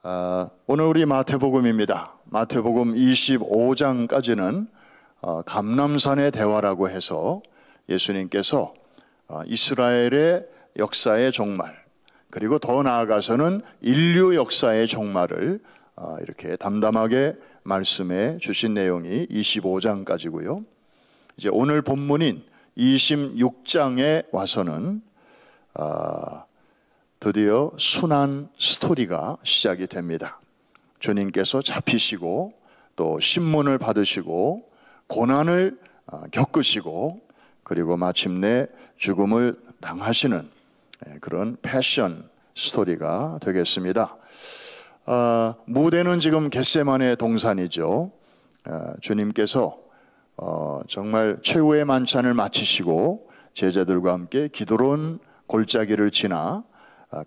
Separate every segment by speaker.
Speaker 1: 오늘 우리 마태복음입니다. 마태복음 25장까지는 감람산의 대화라고 해서 예수님께서 이스라엘의 역사의 종말, 그리고 더 나아가서는 인류 역사의 종말을 이렇게 담담하게 말씀해 주신 내용이 25장까지고요. 이제 오늘 본문인 26장에 와서는 드디어 순환 스토리가 시작이 됩니다. 주님께서 잡히시고 또 신문을 받으시고 고난을 겪으시고 그리고 마침내 죽음을 당하시는 그런 패션 스토리가 되겠습니다. 무대는 지금 겟세마네 동산이죠. 주님께서 정말 최후의 만찬을 마치시고 제자들과 함께 기드론 골짜기를 지나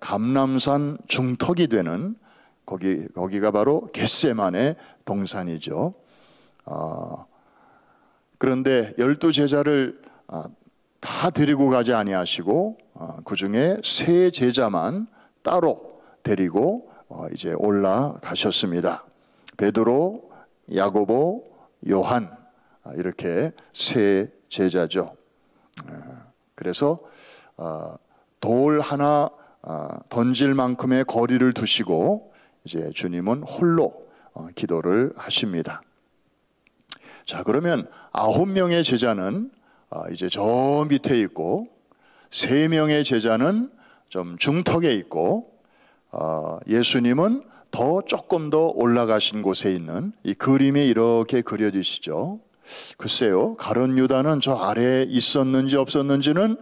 Speaker 1: 감람산 중턱이 되는 거기가 바로 겟세마네 동산이죠. 그런데 12제자를 다 데리고 가지 아니하시고 그 중에 3제자만 따로 데리고 이제 올라가셨습니다. 베드로, 야고보, 요한, 이렇게 3제자죠. 그래서 돌 하나 던질 만큼의 거리를 두시고 이제 주님은 홀로 기도를 하십니다. 자, 그러면 9명의 제자는 이제 저 밑에 있고 3명의 제자는 좀 중턱에 있고 예수님은 조금 더 올라가신 곳에 있는 이 그림이 이렇게 그려지시죠. 글쎄요, 가룟 유다는 저 아래에 있었는지 없었는지는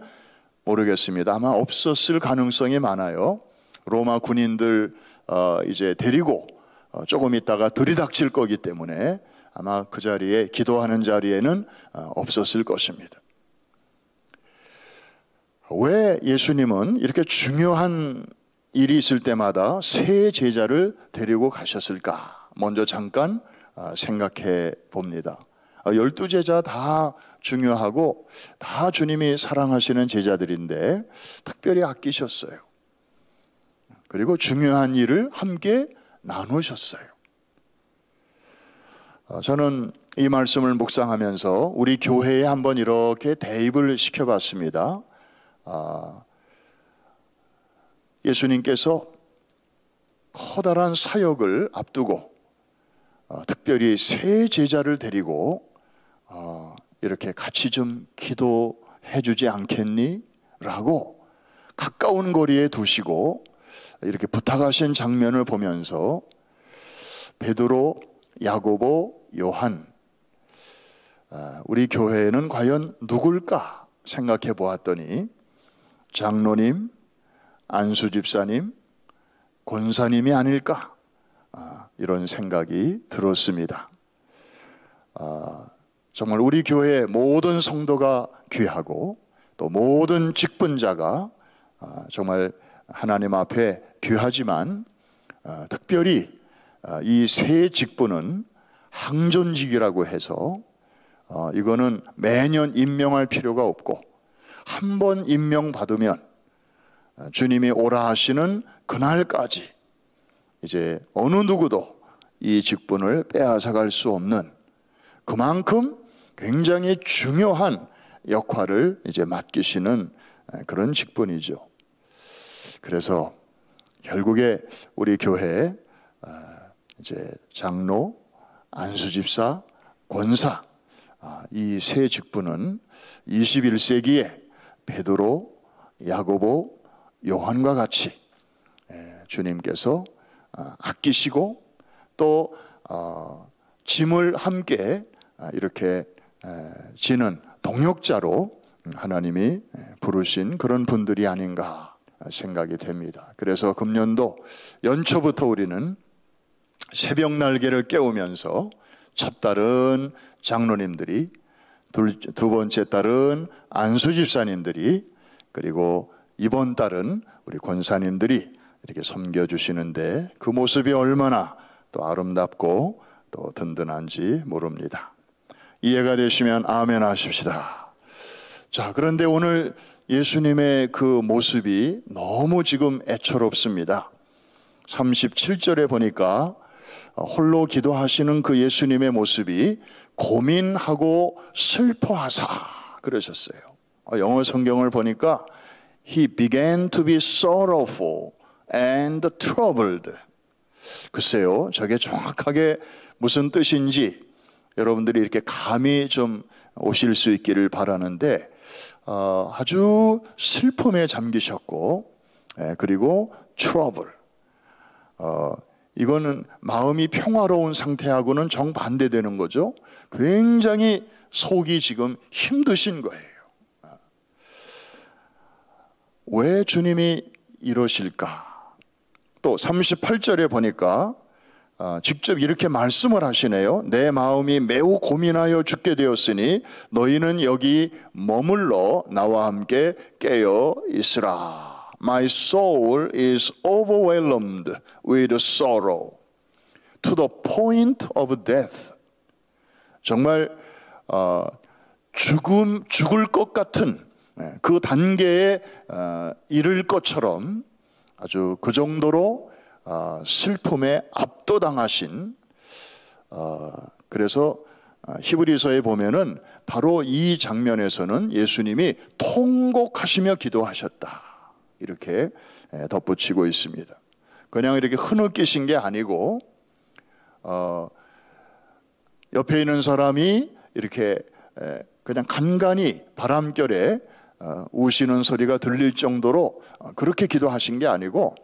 Speaker 1: 모르겠습니다. 아마 없었을 가능성이 많아요. 로마 군인들 이제 데리고 조금 있다가 들이닥칠 거기 때문에 아마 그 자리에, 기도하는 자리에는 없었을 것입니다. 왜 예수님은 이렇게 중요한 일이 있을 때마다 3제자를 데리고 가셨을까? 먼저 잠깐 생각해 봅니다. 12제자 다 중요하고 다 주님이 사랑하시는 제자들인데 특별히 아끼셨어요. 그리고 중요한 일을 함께 나누셨어요. 저는 이 말씀을 묵상하면서 우리 교회에 한번 이렇게 대입을 시켜봤습니다. 예수님께서 커다란 사역을 앞두고 특별히 3제자를 데리고 이렇게 같이 좀 기도해 주지 않겠니? 라고 가까운 거리에 두시고 이렇게 부탁하신 장면을 보면서 베드로, 야고보, 요한, 우리 교회에는 과연 누굴까 생각해 보았더니 장로님, 안수집사님, 권사님이 아닐까, 이런 생각이 들었습니다. 정말 우리 교회의 모든 성도가 귀하고 또 모든 직분자가 정말 하나님 앞에 귀하지만 특별히 이 3 직분은 항존직이라고 해서 이거는 매년 임명할 필요가 없고 한 번 임명받으면 주님이 오라 하시는 그날까지 이제 어느 누구도 이 직분을 빼앗아갈 수 없는, 그만큼 굉장히 중요한 역할을 이제 맡기시는 그런 직분이죠. 그래서 결국에 우리 교회에 이제 장로, 안수집사, 권사, 이 3 직분은 21세기에 베드로, 야고보, 요한과 같이 주님께서 아끼시고 또 짐을 함께 이렇게 지는 동역자로 하나님이 부르신 그런 분들이 아닌가 생각이 됩니다. 그래서 금년도 연초부터 우리는 새벽 날개를 깨우면서 첫 달은 장로님들이, 두 번째 달은 안수집사님들이, 그리고 이번 달은 우리 권사님들이 이렇게 섬겨주시는데 그 모습이 얼마나 또 아름답고 또 든든한지 모릅니다. 이해가 되시면 아멘 하십시다. 자, 그런데 오늘 예수님의 그 모습이 너무 지금 애처롭습니다. 37절에 보니까 홀로 기도하시는 그 예수님의 모습이 고민하고 슬퍼하사 그러셨어요. 영어 성경을 보니까 He began to be sorrowful and troubled. 글쎄요, 저게 정확하게 무슨 뜻인지 여러분들이 이렇게 감이 좀 오실 수 있기를 바라는데, 아주 슬픔에 잠기셨고, 그리고 trouble. 이거는 마음이 평화로운 상태하고는 정반대되는 거죠. 굉장히 속이 지금 힘드신 거예요. 왜 주님이 이러실까? 또 38절에 보니까 직접 이렇게 말씀을 하시네요. 내 마음이 매우 고민하여 죽게 되었으니 너희는 여기 머물러 나와 함께 깨어 있으라. My soul is overwhelmed with sorrow to the point of death. 정말 죽을 것 같은 그 단계에 이를 것처럼 아주 그 정도로 슬픔에 압도당하신, 그래서 히브리서에 보면은 바로 이 장면에서는 예수님이 통곡하시며 기도하셨다 이렇게 덧붙이고 있습니다. 그냥 이렇게 흐느끼신 게 아니고 옆에 있는 사람이 이렇게 그냥 간간히 바람결에 우시는 소리가 들릴 정도로 그렇게 기도하신 게 아니고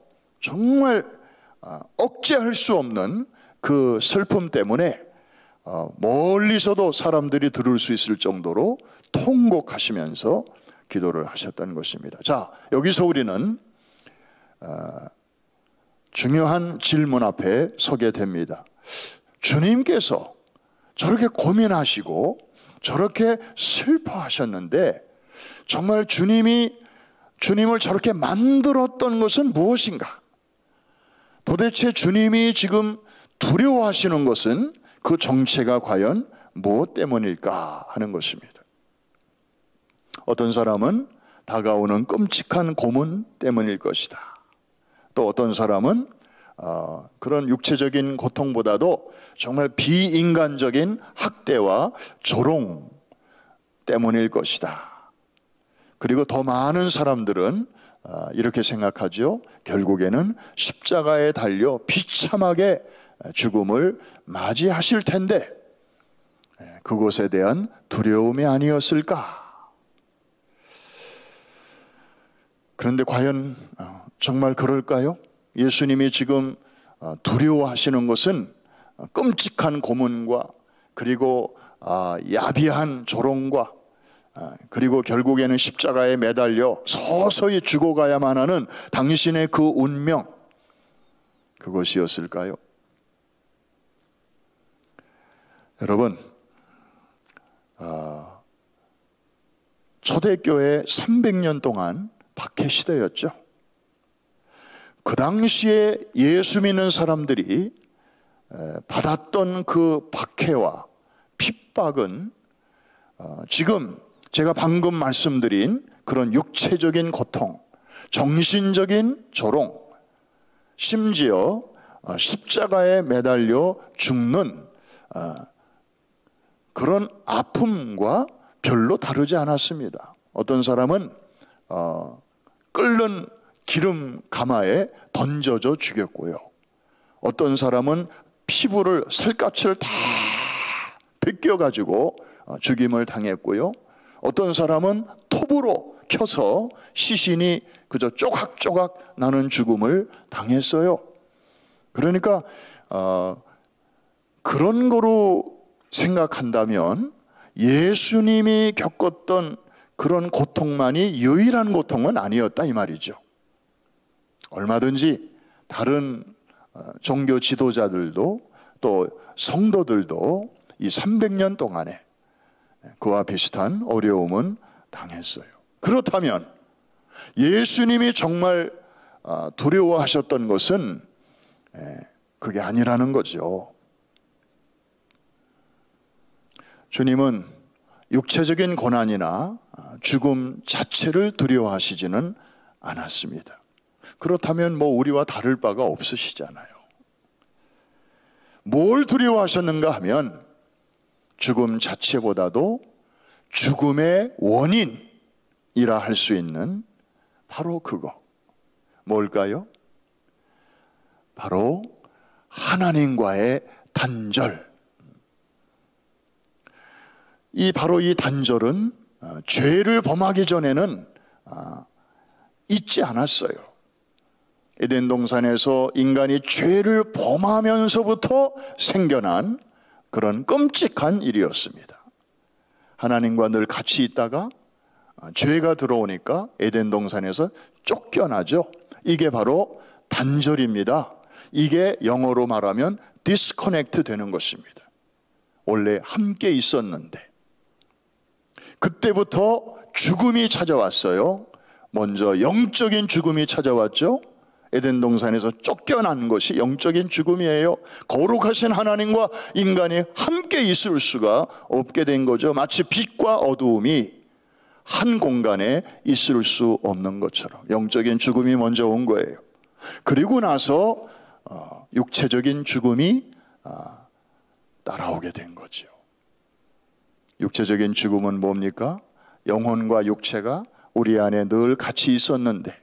Speaker 1: 정말 억제할 수 없는 그 슬픔 때문에 멀리서도 사람들이 들을 수 있을 정도로 통곡하시면서 기도를 하셨다는 것입니다. 자, 여기서 우리는 중요한 질문 앞에 서게 됩니다. 주님께서 저렇게 고민하시고 저렇게 슬퍼하셨는데 정말 주님을 저렇게 만들었던 것은 무엇인가? 도대체 주님이 지금 두려워하시는 것은 그 정체가 과연 무엇 때문일까 하는 것입니다. 어떤 사람은 다가오는 끔찍한 고문 때문일 것이다. 또 어떤 사람은 그런 육체적인 고통보다도 정말 비인간적인 학대와 조롱 때문일 것이다. 그리고 더 많은 사람들은 이렇게 생각하죠. 결국에는 십자가에 달려 비참하게 죽음을 맞이하실 텐데 그것에 대한 두려움이 아니었을까? 그런데 과연 정말 그럴까요? 예수님이 지금 두려워하시는 것은 끔찍한 고문과 그리고 야비한 조롱과 그리고 결국에는 십자가에 매달려 서서히 죽어가야만 하는 당신의 그 운명, 그것이었을까요? 여러분, 초대교회 300년 동안 박해시대였죠. 그 당시에 예수 믿는 사람들이 받았던 그 박해와 핍박은 지금 제가 방금 말씀드린 그런 육체적인 고통, 정신적인 조롱, 심지어 십자가에 매달려 죽는 그런 아픔과 별로 다르지 않았습니다. 어떤 사람은 끓는 기름 가마에 던져져 죽였고요. 어떤 사람은 피부를 살갗을 다 벗겨가지고 죽임을 당했고요. 어떤 사람은 톱으로 켜서 시신이 그저 쪼각쪼각 나는 죽음을 당했어요. 그러니까 그런 거로 생각한다면 예수님이 겪었던 그런 고통만이 유일한 고통은 아니었다 이 말이죠. 얼마든지 다른 종교 지도자들도 또 성도들도 이 300년 동안에 그와 비슷한 어려움은 당했어요. 그렇다면 예수님이 정말 두려워하셨던 것은 그게 아니라는 거죠. 주님은 육체적인 고난이나 죽음 자체를 두려워하시지는 않았습니다. 그렇다면 뭐 우리와 다를 바가 없으시잖아요. 뭘 두려워하셨는가 하면 죽음 자체보다도 죽음의 원인이라 할 수 있는 바로 그거. 뭘까요? 바로 하나님과의 단절. 바로 이 단절은 죄를 범하기 전에는 있지 않았어요. 에덴 동산에서 인간이 죄를 범하면서부터 생겨난 그런 끔찍한 일이었습니다. 하나님과 늘 같이 있다가 죄가 들어오니까 에덴 동산에서 쫓겨나죠. 이게 바로 단절입니다. 이게 영어로 말하면 디스커넥트 되는 것입니다. 원래 함께 있었는데 그때부터 죽음이 찾아왔어요. 먼저 영적인 죽음이 찾아왔죠. 에덴 동산에서 쫓겨난 것이 영적인 죽음이에요. 거룩하신 하나님과 인간이 함께 있을 수가 없게 된 거죠. 마치 빛과 어두움이 한 공간에 있을 수 없는 것처럼 영적인 죽음이 먼저 온 거예요. 그리고 나서 육체적인 죽음이 따라오게 된 거죠. 육체적인 죽음은 뭡니까? 영혼과 육체가 우리 안에 늘 같이 있었는데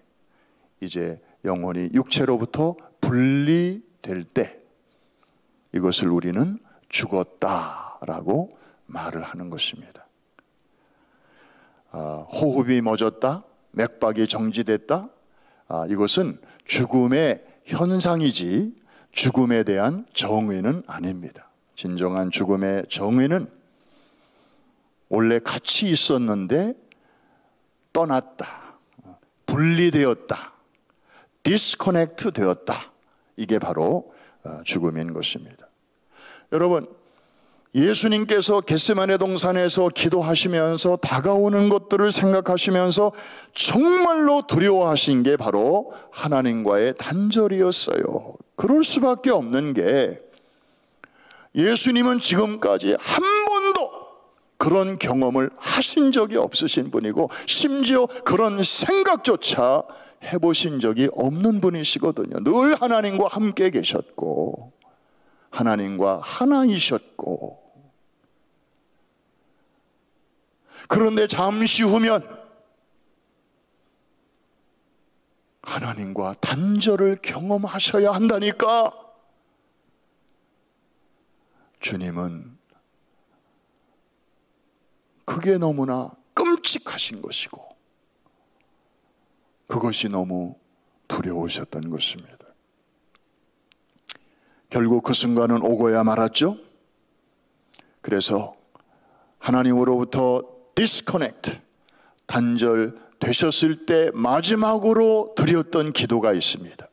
Speaker 1: 이제 영혼이 육체로부터 분리될 때 이것을 우리는 죽었다라고 말을 하는 것입니다. 호흡이 멎었다, 맥박이 정지됐다, 이것은 죽음의 현상이지 죽음에 대한 정의는 아닙니다. 진정한 죽음의 정의는 원래 같이 있었는데 떠났다, 분리되었다, 디스커넥트 되었다. 이게 바로 죽음인 것입니다. 여러분, 예수님께서 겟세마네 동산에서 기도하시면서 다가오는 것들을 생각하시면서 정말로 두려워하신 게 바로 하나님과의 단절이었어요. 그럴 수밖에 없는 게 예수님은 지금까지 한 번도 그런 경험을 하신 적이 없으신 분이고 심지어 그런 생각조차 해보신 적이 없는 분이시거든요. 늘 하나님과 함께 계셨고 하나님과 하나이셨고, 그런데 잠시 후면 하나님과 단절을 경험하셔야 한다니까. 주님은 그게 너무나 끔찍하신 것이고 그것이 너무 두려우셨던 것입니다. 결국 그 순간은 오고야 말았죠. 그래서 하나님으로부터 디스커넥트, 단절되셨을 때 마지막으로 드렸던 기도가 있습니다.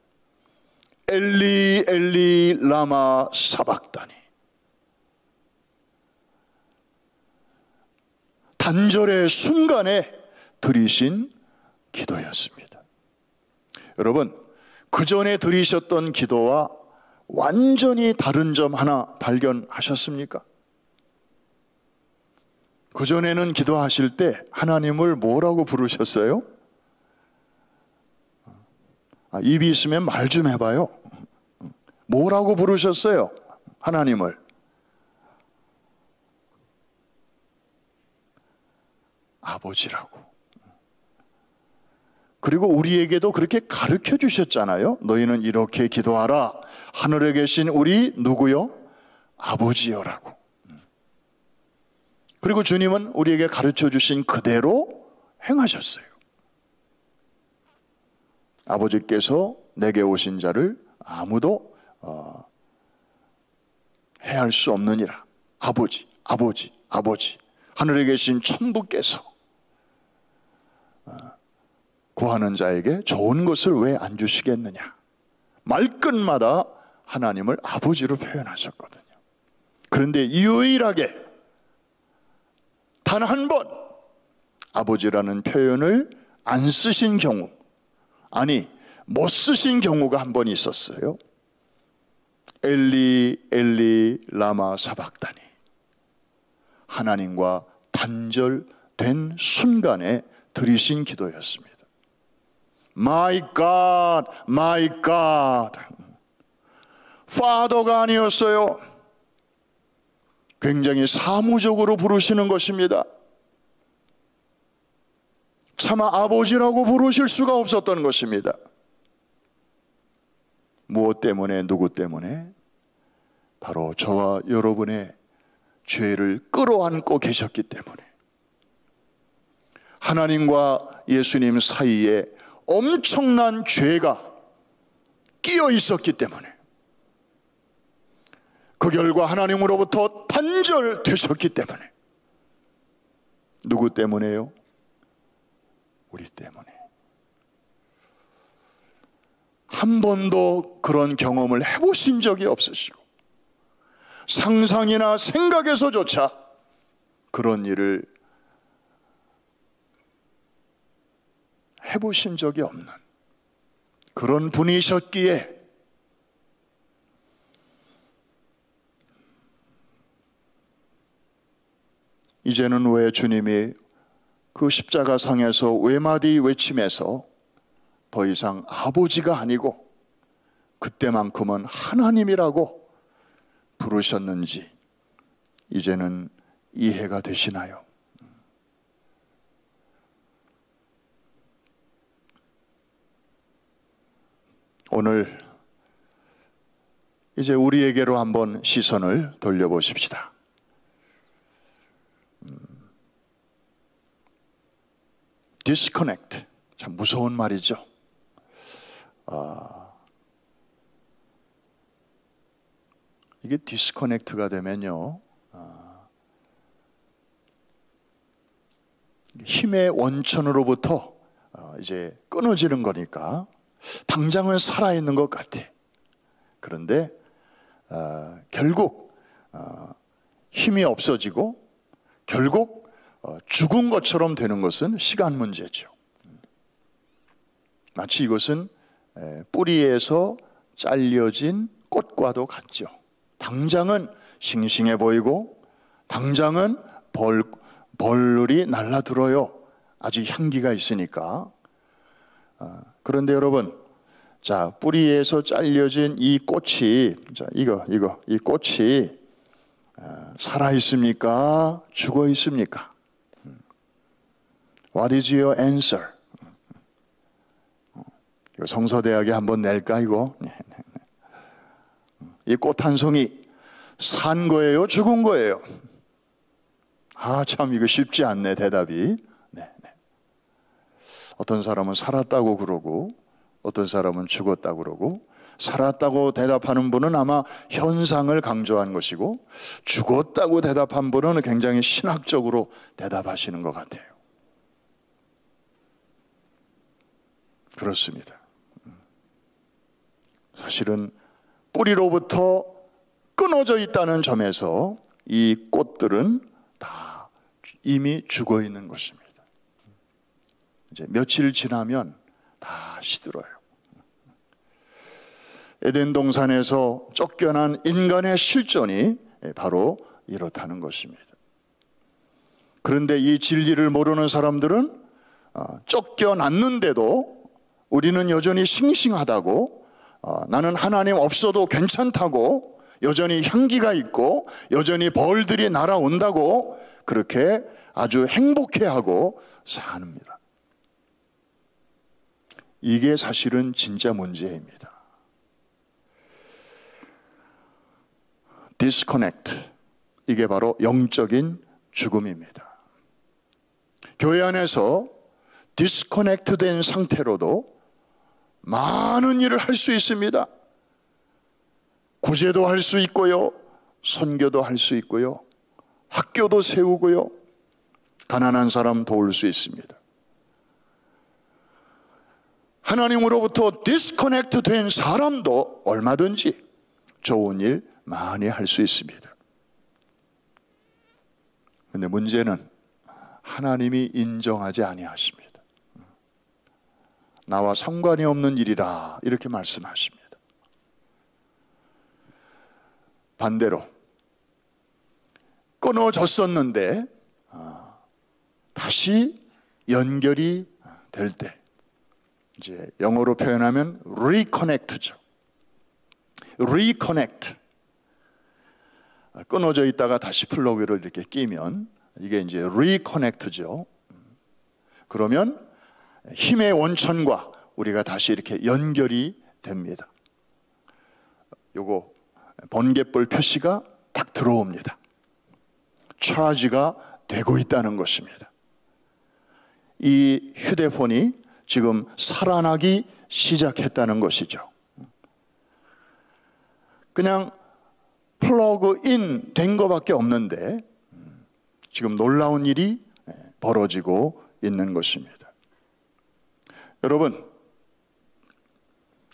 Speaker 1: 엘리 엘리 라마 사박다니. 단절의 순간에 드리신 기도였습니다. 여러분, 그 전에 드리셨던 기도와 완전히 다른 점 하나 발견하셨습니까? 그 전에는 기도하실 때 하나님을 뭐라고 부르셨어요? 입이 있으면 말 좀 해봐요. 뭐라고 부르셨어요? 하나님을. 아버지라고. 그리고 우리에게도 그렇게 가르쳐 주셨잖아요. 너희는 이렇게 기도하라. 하늘에 계신 우리 누구요? 아버지여라고. 그리고 주님은 우리에게 가르쳐 주신 그대로 행하셨어요. 아버지께서 내게 오신 자를 아무도 해할 수 없느니라. 아버지, 아버지, 아버지. 하늘에 계신 천부께서 구하는 자에게 좋은 것을 왜 안 주시겠느냐. 말끝마다 하나님을 아버지로 표현하셨거든요. 그런데 유일하게 단 한 번 아버지라는 표현을 안 쓰신 경우, 아니 못 쓰신 경우가 한 번 있었어요. 엘리 엘리 라마 사박다니. 하나님과 단절된 순간에 드리신 기도였습니다. My God, my God. Father가 아니었어요. 굉장히 사무적으로 부르시는 것입니다. 차마 아버지라고 부르실 수가 없었던 것입니다. 무엇 때문에, 누구 때문에? 바로 저와 여러분의 죄를 끌어안고 계셨기 때문에, 하나님과 예수님 사이에 엄청난 죄가 끼어 있었기 때문에, 그 결과 하나님으로부터 단절되셨기 때문에. 누구 때문에요? 우리 때문에. 한 번도 그런 경험을 해보신 적이 없으시고, 상상이나 생각에서조차 그런 일을 해보신 적이 없는 그런 분이셨기에 이제는 왜 주님이 그 십자가상에서 외마디 외침에서 더 이상 아버지가 아니고 그때만큼은 하나님이라고 부르셨는지 이제는 이해가 되시나요? 오늘 이제 우리에게로 한번 시선을 돌려보십시다. disconnect, 참 무서운 말이죠. 이게 디스커넥트가 되면요, 힘의 원천으로부터 이제 끊어지는 거니까 당장은 살아있는 것 같아. 그런데 결국 힘이 없어지고 결국 죽은 것처럼 되는 것은 시간 문제죠. 마치 이것은 뿌리에서 잘려진 꽃과도 같죠. 당장은 싱싱해 보이고 당장은 벌이 날라들어요. 아직 향기가 있으니까. 그런데 여러분, 자, 뿌리에서 잘려진 이 꽃이, 자, 이 꽃이 살아 있습니까? 죽어 있습니까? What is your answer? 이거 성서대학에 한번 낼까 이거? 이 꽃 한 송이 산 거예요? 죽은 거예요? 참 이거 쉽지 않네, 대답이. 어떤 사람은 살았다고 그러고 어떤 사람은 죽었다고 그러고, 살았다고 대답하는 분은 아마 현상을 강조한 것이고 죽었다고 대답한 분은 굉장히 신학적으로 대답하시는 것 같아요. 그렇습니다. 사실은 뿌리로부터 끊어져 있다는 점에서 이 꽃들은 다 이미 죽어 있는 것입니다. 이제 며칠 지나면 다 시들어요. 에덴 동산에서 쫓겨난 인간의 실존이 바로 이렇다는 것입니다. 그런데 이 진리를 모르는 사람들은 쫓겨났는데도 우리는 여전히 싱싱하다고, 나는 하나님 없어도 괜찮다고, 여전히 향기가 있고 여전히 벌들이 날아온다고 그렇게 아주 행복해하고 삽니다. 이게 사실은 진짜 문제입니다. disconnect, 이게 바로 영적인 죽음입니다. 교회 안에서 디스커넥트 된 상태로도 많은 일을 할 수 있습니다. 구제도 할 수 있고요, 선교도 할 수 있고요, 학교도 세우고요, 가난한 사람 도울 수 있습니다. 하나님으로부터 디스커넥트 된 사람도 얼마든지 좋은 일 많이 할 수 있습니다. 그런데 문제는 하나님이 인정하지 아니하십니다. 나와 상관이 없는 일이라 이렇게 말씀하십니다. 반대로 끊어졌었는데 다시 연결이 될 때, 이제 영어로 표현하면 reconnect죠. reconnect. 끊어져 있다가 다시 플러그를 이렇게 끼면 이게 이제 reconnect죠. 그러면 힘의 원천과 우리가 다시 이렇게 연결이 됩니다. 요거 번갯불 표시가 딱 들어옵니다. 차지가 되고 있다는 것입니다. 이 휴대폰이 지금 살아나기 시작했다는 것이죠. 그냥 플러그 인 된 것밖에 없는데 지금 놀라운 일이 벌어지고 있는 것입니다. 여러분,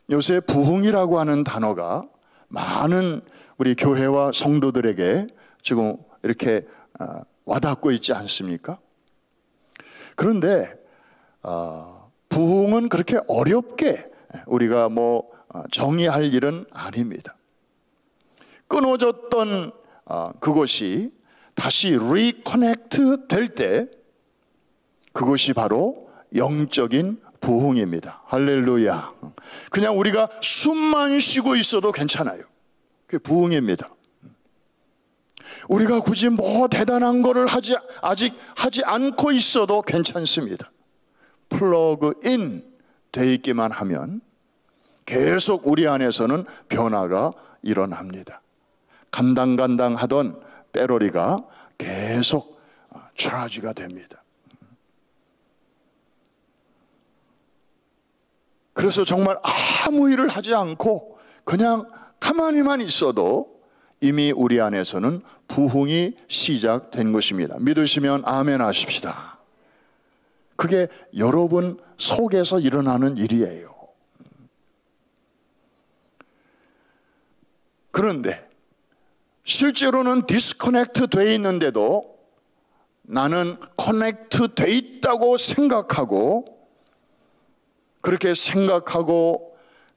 Speaker 1: 요새 부흥이라고 하는 단어가 많은 우리 교회와 성도들에게 지금 이렇게 와닿고 있지 않습니까? 그런데 부흥은 그렇게 어렵게 우리가 정의할 일은 아닙니다. 끊어졌던 그것이 다시 리커넥트 될 때 그것이 바로 영적인 부흥입니다. 할렐루야. 그냥 우리가 숨만 쉬고 있어도 괜찮아요. 그게 부흥입니다. 우리가 굳이 대단한 거를 아직 하지 않고 있어도 괜찮습니다. 플러그 인 돼 있기만 하면 계속 우리 안에서는 변화가 일어납니다. 간당간당 하던 배터리가 계속 차지가 됩니다. 그래서 정말 아무 일을 하지 않고 그냥 가만히만 있어도 이미 우리 안에서는 부흥이 시작된 것입니다. 믿으시면 아멘 하십시다. 그게 여러분 속에서 일어나는 일이에요. 그런데 실제로는 디스커넥트 돼 있는데도 나는 커넥트 돼 있다고 생각하고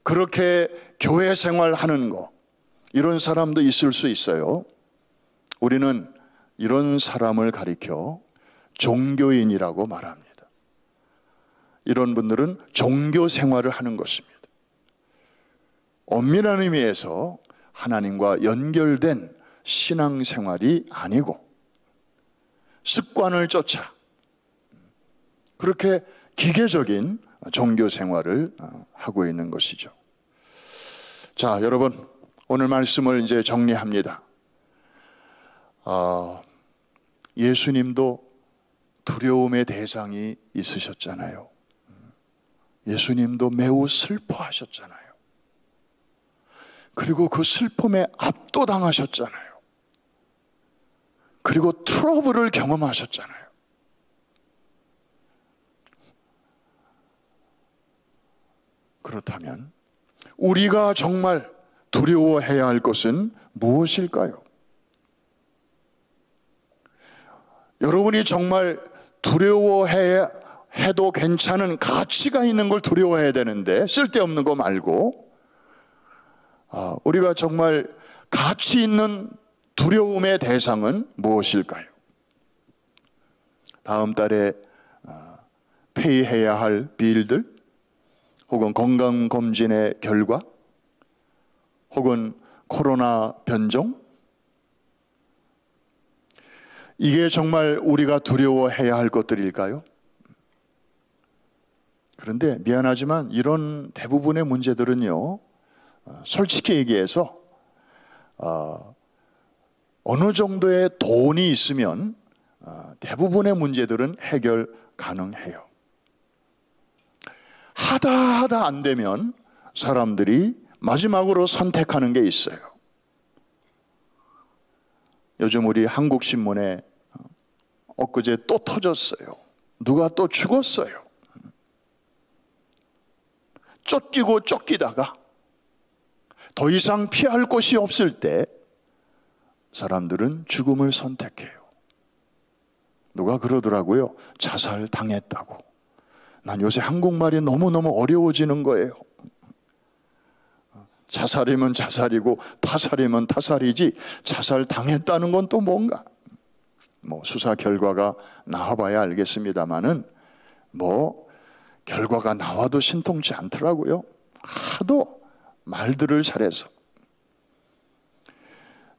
Speaker 1: 그렇게 교회 생활하는 거, 이런 사람도 있을 수 있어요. 우리는 이런 사람을 가리켜 종교인이라고 말합니다. 이런 분들은 종교 생활을 하는 것입니다. 엄밀한 의미에서 하나님과 연결된 신앙생활이 아니고 습관을 쫓아 그렇게 기계적인 종교 생활을 하고 있는 것이죠. 자, 여러분, 오늘 말씀을 이제 정리합니다. 예수님도 두려움의 대상이 있으셨잖아요. 예수님도 매우 슬퍼하셨잖아요. 그리고 그 슬픔에 압도당하셨잖아요. 그리고 트러블을 경험하셨잖아요. 그렇다면 우리가 정말 두려워해야 할 것은 무엇일까요? 여러분이 정말 두려워해도 괜찮은 가치가 있는 걸 두려워해야 되는데, 쓸데없는 거 말고 우리가 정말 가치 있는 두려움의 대상은 무엇일까요? 다음 달에 페이해야 할 비일들, 혹은 건강검진의 결과, 혹은 코로나 변종, 이게 정말 우리가 두려워해야 할 것들일까요? 그런데 미안하지만 이런 대부분의 문제들은요, 솔직히 얘기해서 어느 정도의 돈이 있으면 대부분의 문제들은 해결 가능해요. 하다 안 되면 사람들이 마지막으로 선택하는 게 있어요. 요즘 우리 한국신문에 엊그제 또 터졌어요. 누가 또 죽었어요. 쫓기고 쫓기다가 더 이상 피할 곳이 없을 때 사람들은 죽음을 선택해요. 누가 그러더라고요. 자살 당했다고. 난 요새 한국말이 너무너무 어려워지는 거예요. 자살이면 자살이고 타살이면 타살이지, 자살 당했다는 건 또 뭔가, 수사 결과가 나와봐야 알겠습니다만은 결과가 나와도 신통치 않더라고요. 하도 말들을 잘해서.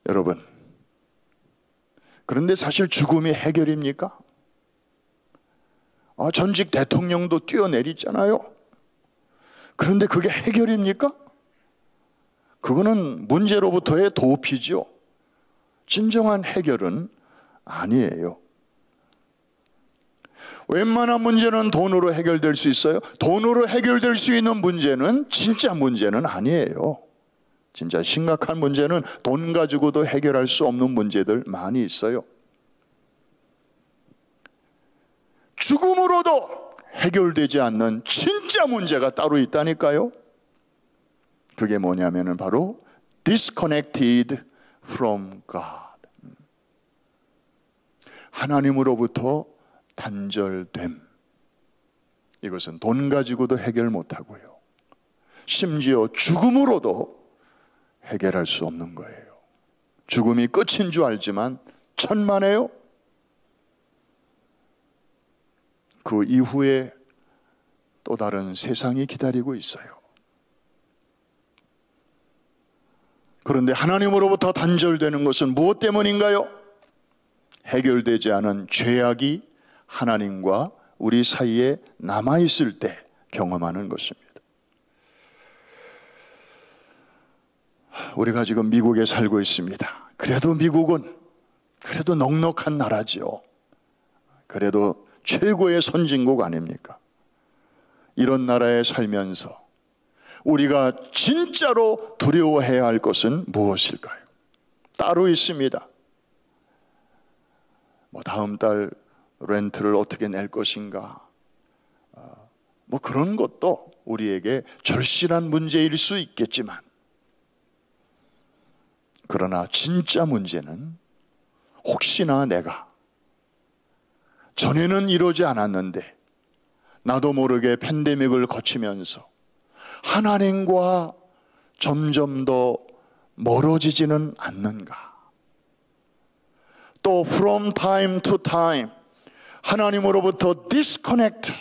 Speaker 1: 여러분, 그런데 사실 죽음이 해결입니까? 전직 대통령도 뛰어내리잖아요. 그런데 그게 해결입니까? 그거는 문제로부터의 도피죠. 진정한 해결은 아니에요. 웬만한 문제는 돈으로 해결될 수 있어요. 돈으로 해결될 수 있는 문제는 진짜 문제는 아니에요. 진짜 심각한 문제는 돈 가지고도 해결할 수 없는 문제들 많이 있어요. 죽음으로도 해결되지 않는 진짜 문제가 따로 있다니까요. 그게 뭐냐면은 바로 disconnected from God. 하나님으로부터 단절됨. 이것은 돈 가지고도 해결 못하고요. 심지어 죽음으로도 해결할 수 없는 거예요. 죽음이 끝인 줄 알지만 천만에요. 그 이후에 또 다른 세상이 기다리고 있어요. 그런데 하나님으로부터 단절되는 것은 무엇 때문인가요? 해결되지 않은 죄악이 하나님과 우리 사이에 남아있을 때 경험하는 것입니다. 우리가 지금 미국에 살고 있습니다. 그래도 미국은 그래도 넉넉한 나라지요. 그래도 최고의 선진국 아닙니까? 이런 나라에 살면서 우리가 진짜로 두려워해야 할 것은 무엇일까요? 따로 있습니다. 다음 달 렌트를 어떻게 낼 것인가, 그런 것도 우리에게 절실한 문제일 수 있겠지만, 그러나 진짜 문제는 혹시나 내가 전에는 이러지 않았는데 나도 모르게 팬데믹을 거치면서 하나님과 점점 더 멀어지지는 않는가, 또 from time to time 하나님으로부터 disconnect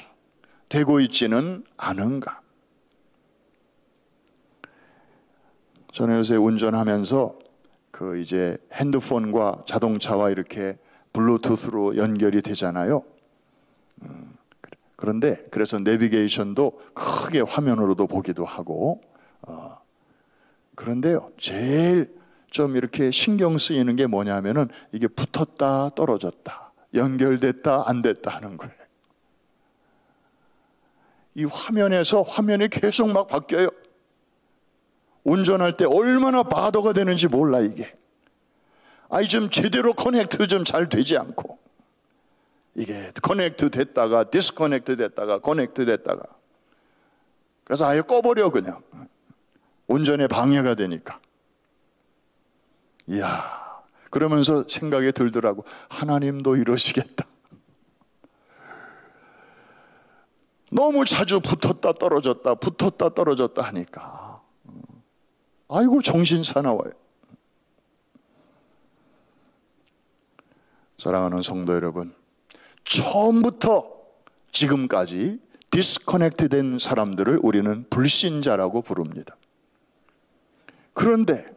Speaker 1: 되고 있지는 않은가. 저는 요새 운전하면서 이제 핸드폰과 자동차와 이렇게 블루투스로 연결이 되잖아요. 그런데 그래서 내비게이션도 크게 화면으로도 보기도 하고, 그런데요, 제일 좀 이렇게 신경 쓰이는 게 뭐냐면은 이게 붙었다 떨어졌다, 연결됐다 안 됐다 하는 거예요. 이 화면에서 화면이 계속 막 바뀌어요. 운전할 때 얼마나 바더가 되는지 몰라 이게. 좀 제대로 커넥트 좀 잘 되지 않고, 이게 커넥트 됐다가 디스커넥트 됐다가 커넥트 됐다가, 그래서 아예 꺼버려 그냥. 운전에 방해가 되니까. 이야, 그러면서 생각이 들더라고. 하나님도 이러시겠다. 너무 자주 붙었다 떨어졌다 하니까 아이고 정신 사나워요. 사랑하는 성도 여러분, 처음부터 지금까지 디스커넥트 된 사람들을 우리는 불신자라고 부릅니다. 그런데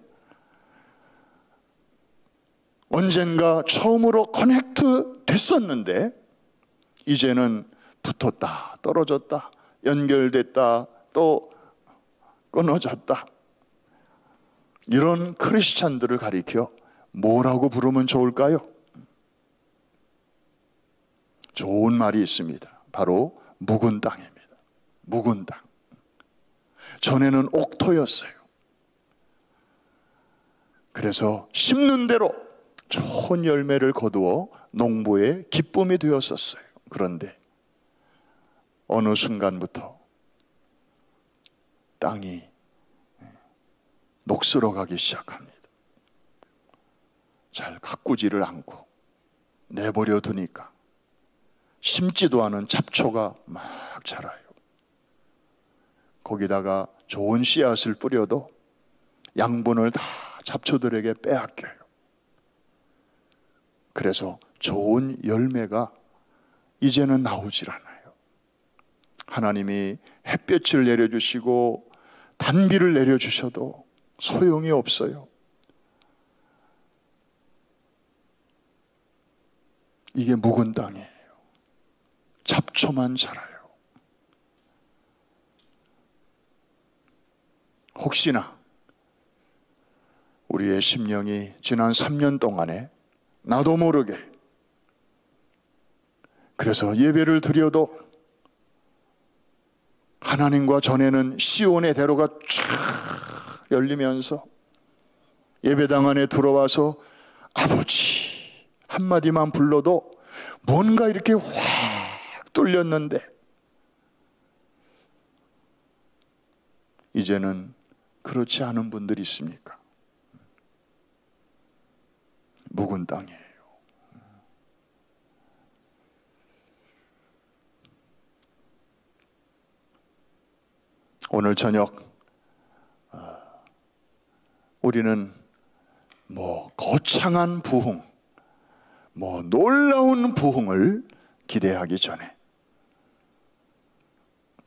Speaker 1: 언젠가 처음으로 커넥트 됐었는데 이제는 붙었다 떨어졌다, 연결됐다 또 끊어졌다, 이런 크리스찬들을 가리켜 뭐라고 부르면 좋을까요? 좋은 말이 있습니다. 바로 묵은 땅입니다. 묵은 땅. 전에는 옥토였어요. 그래서 심는 대로 좋은 열매를 거두어 농부의 기쁨이 되었었어요. 그런데 어느 순간부터 땅이 녹슬어가기 시작합니다. 잘 가꾸지를 않고 내버려 두니까 심지도 않은 잡초가 막 자라요. 거기다가 좋은 씨앗을 뿌려도 양분을 다 잡초들에게 빼앗겨요. 그래서 좋은 열매가 이제는 나오질 않아요. 하나님이 햇볕을 내려주시고 단비를 내려주셔도 소용이 없어요. 이게 묵은 땅이에요. 잡초만 자라요. 혹시나 우리의 심령이 지난 3년 동안에 나도 모르게, 그래서 예배를 드려도 하나님과 전에는 시온의 대로가 쫙 열리면서 예배당 안에 들어와서 아버지 한마디만 불러도 뭔가 이렇게 확 뚫렸는데, 이제는 그렇지 않은 분들이 있습니까? 묵은 땅이에요. 오늘 저녁 우리는 거창한 부흥, 놀라운 부흥을 기대하기 전에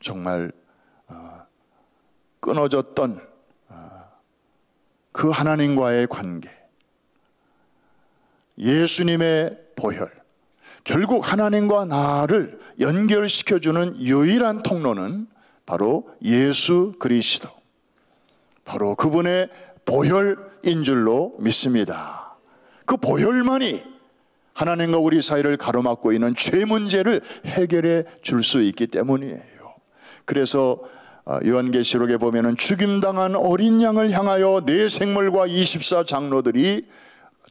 Speaker 1: 정말 끊어졌던 그 하나님과의 관계, 예수님의 보혈, 결국 하나님과 나를 연결시켜주는 유일한 통로는 바로 예수 그리스도, 바로 그분의 보혈인 줄로 믿습니다. 그 보혈만이 하나님과 우리 사이를 가로막고 있는 죄 문제를 해결해 줄 수 있기 때문이에요. 그래서 요한계시록에 보면은 죽임당한 어린 양을 향하여 네 생물과 24장로들이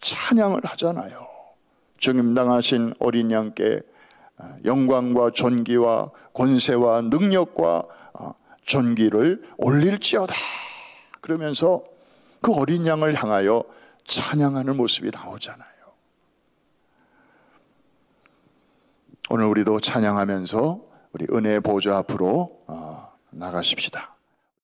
Speaker 1: 찬양을 하잖아요. 죽임당하신 어린 양께 영광과 존귀와 권세와 능력과 존귀를 올릴지어다 그러면서 그 어린 양을 향하여 찬양하는 모습이 나오잖아요. 오늘 우리도 찬양하면서 우리 은혜의 보좌 앞으로 나가십시다.